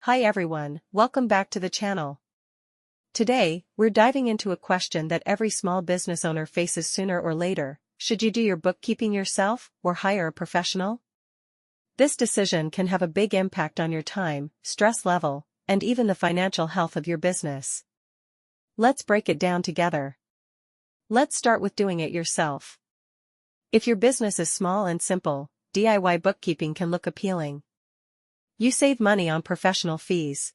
Hi everyone, welcome back to the channel. Today, we're diving into a question that every small business owner faces sooner or later: should you do your bookkeeping yourself or hire a professional? This decision can have a big impact on your time, stress level, and even the financial health of your business. Let's break it down together. Let's start with doing it yourself. If your business is small and simple, DIY bookkeeping can look appealing. You save money on professional fees.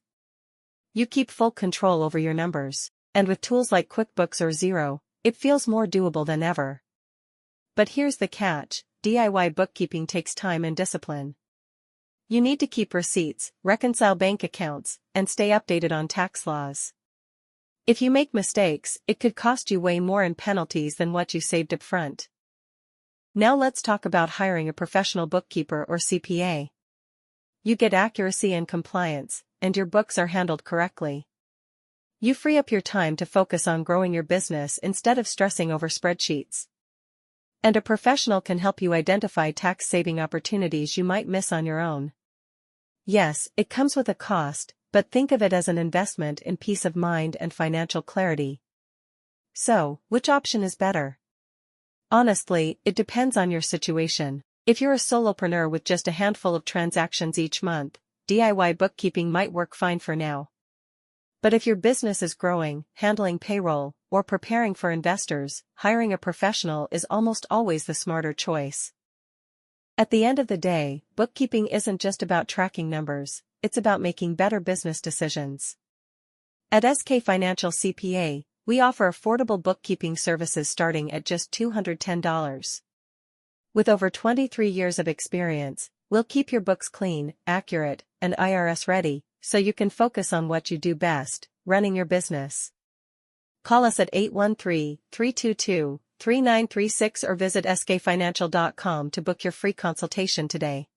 You keep full control over your numbers, and with tools like QuickBooks or Xero, it feels more doable than ever. But here's the catch: DIY bookkeeping takes time and discipline. You need to keep receipts, reconcile bank accounts, and stay updated on tax laws. If you make mistakes, it could cost you way more in penalties than what you saved up front. Now let's talk about hiring a professional bookkeeper or CPA. You get accuracy and compliance, and your books are handled correctly. You free up your time to focus on growing your business instead of stressing over spreadsheets. And a professional can help you identify tax-saving opportunities you might miss on your own. Yes, it comes with a cost, but think of it as an investment in peace of mind and financial clarity. So, which option is better? Honestly, it depends on your situation. If you're a solopreneur with just a handful of transactions each month, DIY bookkeeping might work fine for now. But if your business is growing, handling payroll, or preparing for investors, hiring a professional is almost always the smarter choice. At the end of the day, bookkeeping isn't just about tracking numbers, it's about making better business decisions. At SK Financial CPA, we offer affordable bookkeeping services starting at just $210. With over 23 years of experience, we'll keep your books clean, accurate, and IRS-ready, so you can focus on what you do best, running your business. Call us at 813-322-3936 or visit skfinancial.com to book your free consultation today.